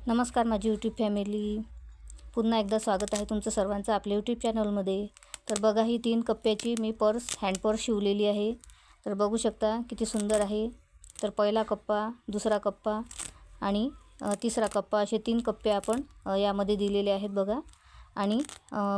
नमस्कार माझी YouTube family, पुन्हा एकदा स्वागत आहे तुमचं सर्वांचं आपल्या यूट्यूब चॅनलमध्ये. तर बघा, ही 3 कप्प्याची मी हँड पर्स शिवलेली आहे. तर बघू शकता किती सुंदर आहे. तर पहिला कप्पा, दुसरा कप्पा आणि तिसरा कप्पा असे 3 कप्पे आपण यामध्ये दिलेले आहेत बघा. आणि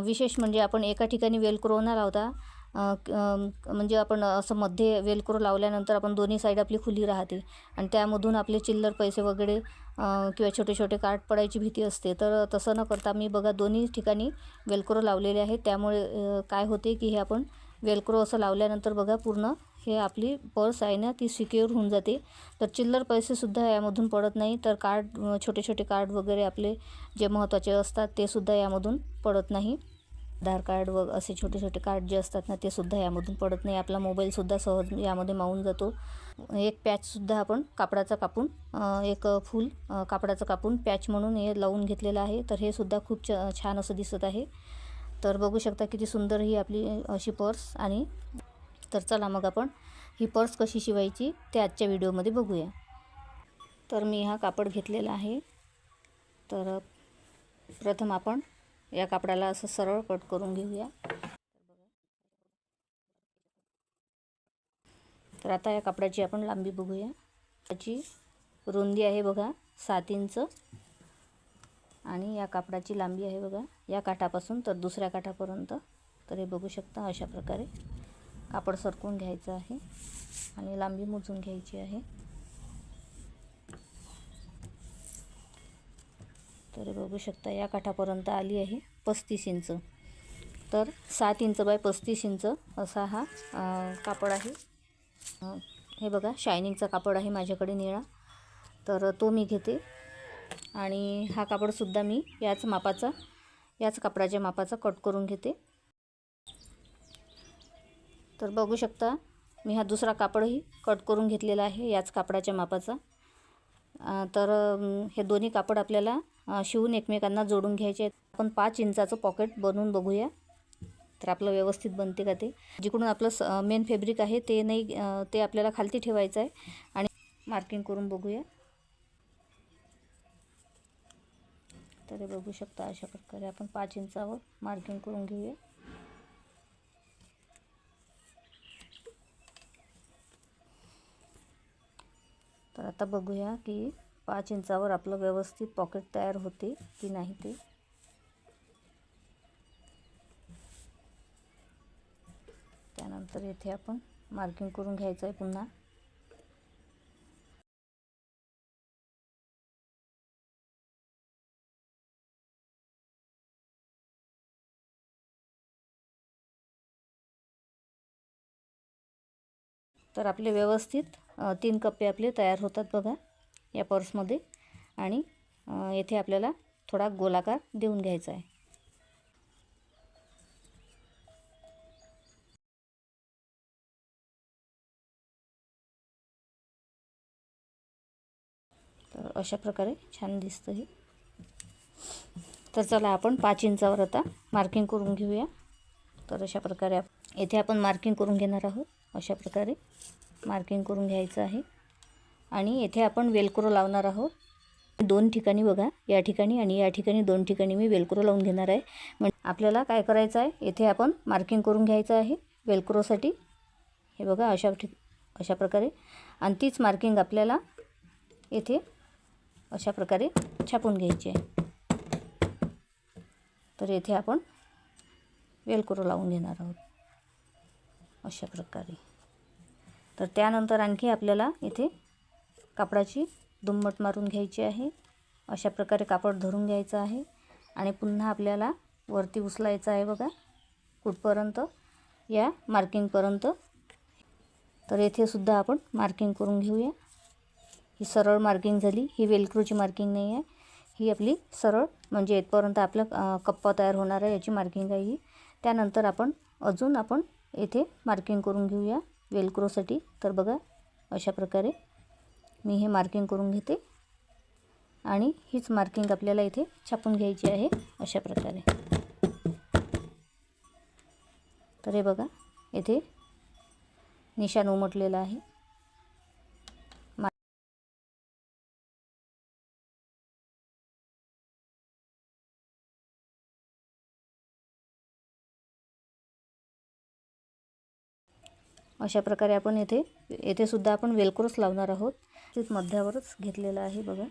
विशेष म्हणजे आपण एका ठिकाणी वेलक्रो न लावता म्हणजे आपण असं मध्ये वेलक्रो लावल्यानंतर आपण दोन्ही साईड आपली खुली राहते आणि त्यामधून आपले चिल्लर पैसे वगैरे किंवा छोटे छोटे कार्ड पडायची भीती असते. तर तसं न करता मी बघा दोन्ही ठिकाणी वेलक्रो लावलेले आहे. त्यामुळे काय होते की हे आपण वेलक्रो असं लावल्यानंतर बघा पूर्ण हे आपली पर्स आहे ना ती सिक्युअर होऊन जाते. तर चिल्लर पैसेसुद्धा यामधून पडत नाही. तर कार्ड छोटे छोटे कार्ड वगैरे आपले जे महत्त्वाचे असतात ते सुद्धा यामधून पडत नाही. आधार कार्ड व असे छोटे छोटे कार्ड जे असतात ना ते सुद्धा यामधून पडत नाही. आपला मोबाईलसुद्धा सहज यामध्ये मावून जातो. एक पॅचसुद्धा आपण कापडाचा कापून एक फुल कापडाचं कापून पॅच म्हणून हे लावून घेतलेलं आहे. तर हे सुद्धा खूप छान असं दिसत आहे. तर बघू शकता किती सुंदर ही आपली अशी पर्स. आणि तर चला मग आपण ही पर्स कशी शिवायची ते आजच्या व्हिडिओमध्ये बघूया. तर मी हा कापड घेतलेला आहे. तर प्रथम आपण या कापडाला असं सरळ कट करून घेऊया. तर आता या कपड्याची आपण लांबी बघूया. त्याची रुंदी आहे बघा 7 इंच आणि या कापडाची लांबी आहे बघा या काठापासून तर दुसऱ्या काठापर्यंत. तर हे बघू शकता अशा प्रकारे कापड सरकवून घ्यायचं आहे आणि लांबी मोजून घ्यायची आहे. तर बघू शकता या काठापर्यंत आली आहे 35 इंच. तर 7 इंच बाय 35 इंच असा हा कापड आहे. हे बघा शायनिंगचा कापड आहे माझ्याकडे निळा. तर तो मी घेते आणि हा कापडसुद्धा मी याच कापडाच्या मापाचा कट करून घेते. तर बघू शकता मी हा दुसरा कापडही कट करून घेतलेला आहे याच कापडाच्या मापाचा. तर हे दोन्ही कापड आपल्याला शिवून एकमेकांना जोडून घ्यायचे आहेत. आपण 5 इंचाचं पॉकेट बनवून बघूया तर आपलं व्यवस्थित बनते का ते. जिकडून आपलं मेन फॅब्रिक आहे ते नाही ते आपल्याला खालती ठेवायचं आहे आणि मार्किंग करून बघूया. तर हे बघू शकता अशा प्रकारे आपण 5 इंचावर मार्किंग करून घेऊया. तर आता बघूया की 5 इंचावर आपलं व्यवस्थित पॉकेट तयार होते की नाही ते. त्यानंतर येथे आपण मार्किंग करून घ्यायचं आहे पुन्हा. तर आपले व्यवस्थित 3 कप्पे आपले तयार होतात बघा या पर्समध्ये. आणि येथे आपल्याला थोडा गोलाकार देऊन घ्यायचा आहे. तर अशा प्रकारे छान दिसतं हे. तर चला आपण 5 इंचावर आता मार्किंग करून घेऊया. तर अशा प्रकारे येथे आपण मार्किंग करून घेणार आहोत. अशा प्रकारे मार्किंग करून घ्यायचं आहे आणि येथे आपण वेलक्रो लावणार आहोत. 2 ठिकाणी बघा या ठिकाणी आणि या ठिकाणी 2 ठिकाणी मी वेलक्रो लावून घेणार आहे. म्हणजे आपल्याला काय करायचं आहे येथे आपण मार्किंग करून घ्यायचं आहे वेलक्रोसाठी. हे बघा अशा प्रकारे. आणि तीच मार्किंग आपल्याला येथे अशा प्रकारे छापून घ्यायची आहे. तर येथे आपण वेलक्रो लावून घेणार आहोत अशा प्रकारे. तर त्यानंतर आणखी आपल्याला इथे कापडाची दुम्मट मारून घ्यायची आहे. अशा प्रकारे कापड धरून घ्यायचं आहे आणि पुन्हा आपल्याला वरती उचलायचं आहे बघा कुठपर्यंत या मार्किंगपर्यंत. तर येथे सुद्धा आपण मार्किंग करून घेऊया. ही सरळ मार्किंग झाली. ही वेलक्रोची मार्किंग नाही आहे, ही आपली सरळ म्हणजे इथपर्यंत आपला कप्पा तयार होणार आहे याची मार्किंग आहे ही. त्यानंतर आपण येथे मार्किंग करून घेऊया वेलक्रोसाठी. तर बघा अशा प्रकारे मी हे मार्किंग करून घेते आणि हीच मार्किंग आपल्याला इथे छापून घ्यायची आहे अशा प्रकारे. तर हे बघा येथे निशाण उमटलेलं आहे. अशा प्रकारे आपण येथे सुद्धा आपण वेलक्रोच लावणार आहोत. तिथ मध्यावरच घेतलेला आहे बघा.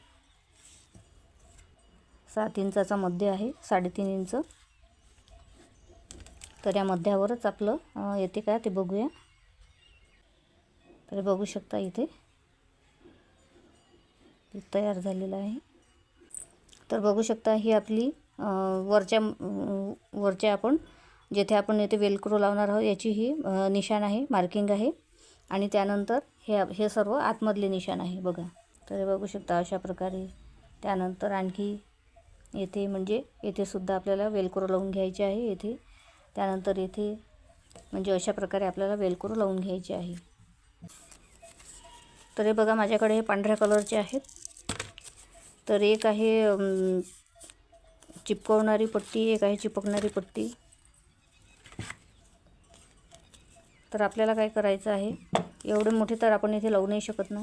7 इंचाचा मध्य आहे, 3.5 इंच. तर या मध्यावरच आपलं येते का ते बघूया. तर बघू शकता इथे तयार झालेलं आहे. तर बघू शकता ही आपली वरच्या आपण जेथे आपण येथे वेलक्रो लावणार आहोत याची ही निशाण आहे, मार्किंग आहे. आणि त्यानंतर हे सर्व आतमधले निशाण आहे बघा. तर बघू शकता अशा प्रकारे. त्यानंतर आणखी येथे म्हणजे येथे सुद्धा आपल्याला वेलक्रो लावून घ्यायचे आहे येथे. त्यानंतर येथे म्हणजे अशा प्रकारे आपल्याला वेलक्रो लावून घ्यायचे आहे. तर हे बघा माझ्याकडे हे पांढऱ्या कलरचे आहेत. तर एक आहे चिपकवणारी पट्टी, एक आहे चिपकणारी पट्टी. तर आपल्याला काय करायचं आहे, एवढे मोठे तर आपण इथे लावू नाही शकत ना.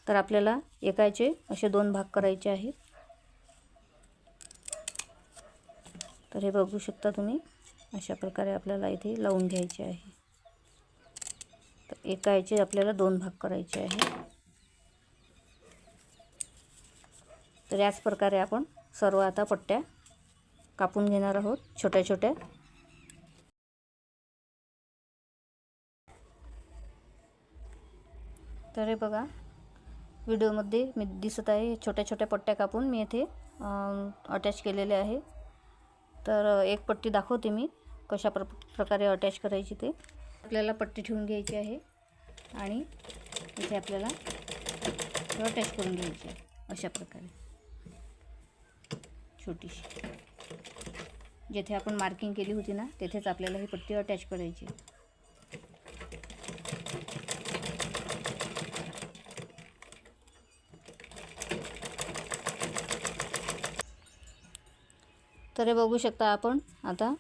तर आपल्याला एकाचे असे 2 भाग करायचे आहेत. तर हे बघू शकता तुम्ही अशा प्रकारे आपल्याला इथे लावून घ्यायचे आहे. तर एकाचे आपल्याला 2 भाग करायचे आहे. तर याच प्रकारे आपण सर्व आता पट्ट्या कापून घेणार आहोत छोट्या छोट्या. तर हे बघा व्हिडिओमध्ये मी दिसत आहे छोट्या छोट्या पट्ट्या कापून मी इथे अटॅच केलेले आहे. तर एक पट्टी दाखवते मी कशा प्रकारे अटॅच करायची ते. आपल्याला पट्टी ठेवून घ्यायची आहे आणि इथे आपल्याला अटॅच करून घ्यायची आहे अशा प्रकारे छोटीशी. जेथे आपण मार्किंग केली होती ना तेथेच आपल्याला ही पट्टी अटॅच करायची. तर हे बघू शकता आपण आता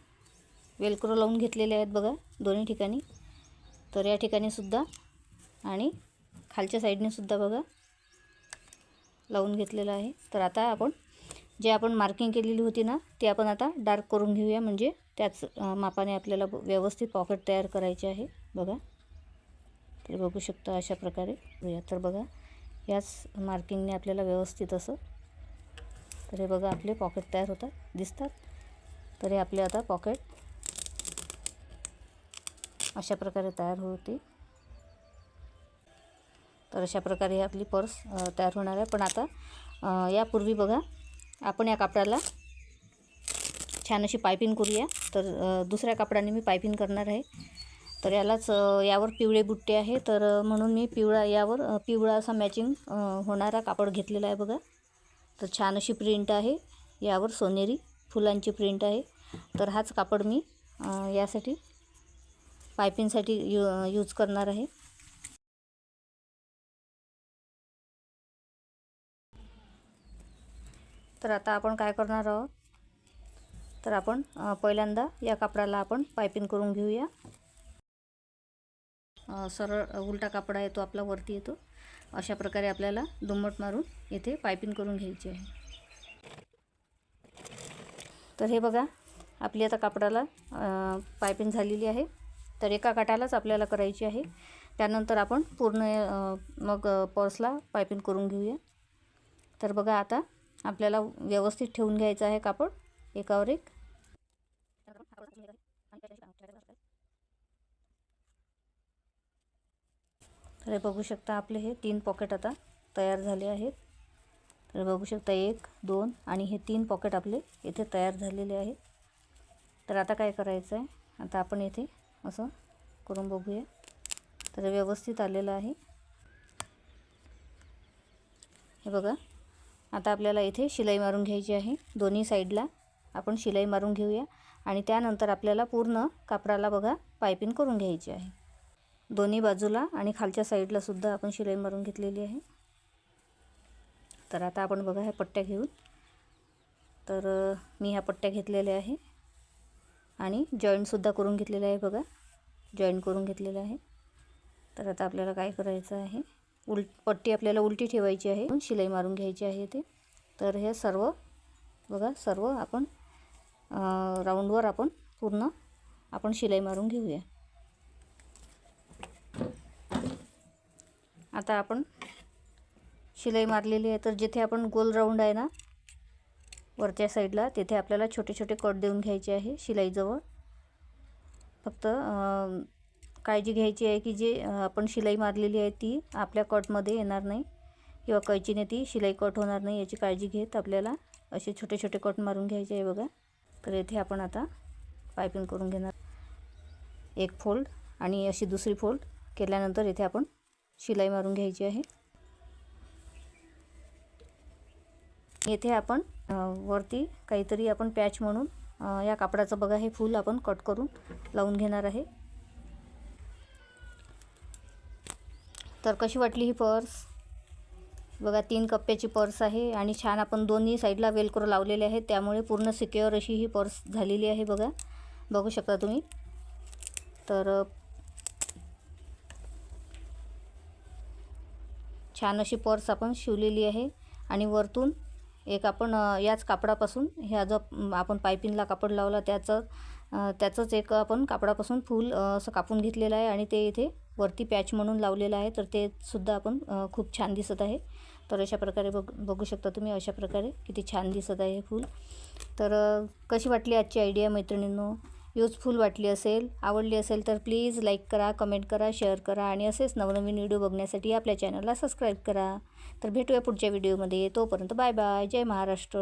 वेलक्रो लावून घेतलेले आहेत बघा दोन्ही ठिकाणी. तर या ठिकाणी सुद्धा आणि खालच्या साईडने सुद्धा बघा लावून घेतलेलं आहे. तर आता आपण जे आपण मार्किंग केलेली होती ना ती आपण आता डार्क करून घेऊया. म्हणजे त्याच मापाने आपल्याला व्यवस्थित पॉकेट तयार करायचे आहे बघा. तर बघू शकता अशा प्रकारे. तर बघा याच मार्किंगने आपल्याला व्यवस्थित असं. तर हे बघा आपले पॉकेट तयार होतात दिसतात. तर हे आपले आता पॉकेट अशा प्रकारे तयार होते. तर अशा प्रकारे आपली पर्स तयार होणार आहे. पण आता यापूर्वी बघा आपण या कापडाला छान अशी पायपिंग करूया. तर दुसऱ्या कापडाने मी पायपिंग करणार आहे. तर यालाच यावर पिवळे बुट्टे आहे. तर म्हणून मी यावर पिवळा असा मॅचिंग होणारा कापड घेतलेला आहे बघा. तर छान अशी प्रिंट आहे यावर, सोनेरी फुलांची प्रिंट आहे. तर हाच कापड मी यासाठी पायपिंगसाठी यूज करणार आहे. तर आता आपण काय करणार आहोत, तर आपण पहिल्यांदा या कापडाला आपण पायपिंग करून घेऊया. सरळ उलटा कापड आहे तो आपला वरती येतो. अशा प्रकारे आपल्याला दुम्मट मारून येथे पायपिंग करून घ्यायची आहे. तर हे बघा आपली आता कापडाला पायपिंग झालेली आहे. तर एका काठालाच आपल्याला करायची आहे. त्यानंतर आपण पूर्ण मग पर्सला पायपिंग करून घेऊया. तर बघा आता आपल्याला व्यवस्थित ठेवून घ्यायचं आहे कापड एकावर एक. तर हे बघू शकता आपले हे 3 पॉकेट आता तयार झाले आहेत. तर बघू शकता 1, 2 आणि हे 3 पॉकेट आपले इथे तयार झालेले आहेत. तर आता काय करायचं आहे, आता आपण इथे असं करून बघूया. तर व्यवस्थित आलेलं आहे हे बघा. आता आपल्याला इथे शिलाई मारून घ्यायची आहे. दोन्ही साईडला आपण शिलाई मारून घेऊया आणि त्यानंतर आपल्याला पूर्ण कापडाला बघा पायपिंग करून घ्यायची आहे. दोन्ही बाजूला आणि खालच्या साईडला सुद्धा आपण शिलाई मारून घेतलेली आहे. तर आता आपण बघा ह्या पट्ट्या घेऊन, तर मी ह्या पट्ट्या घेतलेल्या आहे आणि जॉईंटसुद्धा करून घेतलेलं आहे बघा. जॉईंट करून घेतलेलं आहे. तर आता आपल्याला काय करायचं आहे, पट्टी आपल्याला उलटी ठेवायची आहे, शिलाई मारून घ्यायची आहे ते. तर हे सर्व बघा सर्व आपण राऊंडवर आपण पूर्ण आपण शिलाई मारून घेऊया. आता आपण शिलाई मारलेली आहे, तर जिथे आपण गोल राऊंड आहे ना वरच्या साईडला, तिथे आपल्याला छोटे छोटे कट देऊन घ्यायचे आहे शिलाईजवळ. फक्त काळजी घ्यायची आहे की जे आपण शिलाई मारलेली आहे ती आपल्या कटमध्ये येणार नाही किंवा कैचीने ती शिलाई कट होणार नाही, याची काळजी घेत आपल्याला असे छोटे छोटे कट मारून घ्यायचे आहे बघा. तर येथे आपण आता पायपिंग करून घेणार. एक फोल्ड आणि अशी दुसरी फोल्ड केल्यानंतर इथे आपण शिलाई मारून घ्यायची आहे. येथे आपण वरती काहीतरी आपण पॅच म्हणून या कापडाचं बघा हे फूल आपण कट करून लावून घेणार आहे. तर कशी वाटली ही पर्स बघा, 3 कप्प्याची पर्स आहे आणि छान आपण दोन्ही साईडला वेलक्रो लावलेले आहेत, त्यामुळे पूर्ण सिक्युअर अशी ही पर्स झालेली आहे बघा. बघू शकता तुम्ही. तर छान अशी पर्स आपण शिवलेली आहे आणि वरतून एक आपण याच कापडापासून ह्या जो आपण पायपिंगला कापड लावला त्याचंच एक आपण कापडापासून फूल असं कापून घेतलेलं आहे आणि ते इथे वरती पॅच म्हणून लावलेलं आहे. तर ते सुद्धा आपण खूप छान दिसत आहे. तर अशा प्रकारे बघू शकता तुम्ही, अशा प्रकारे किती छान दिसत आहे हे फूल. तर कशी वाटली आजची आयडिया मैत्रिणींनो? यूजफुल वाटली असेल, आवडली असेल तर प्लीज लाईक करा, कमेंट करा, शेअर करा आणि असेच नवनवीन व्हिडिओ बघण्यासाठी आपल्या चॅनलला सबस्क्राईब करा. तर भेटूया पुढच्या व्हिडिओमध्ये. तोपर्यंत बाय बाय. जय महाराष्ट्र.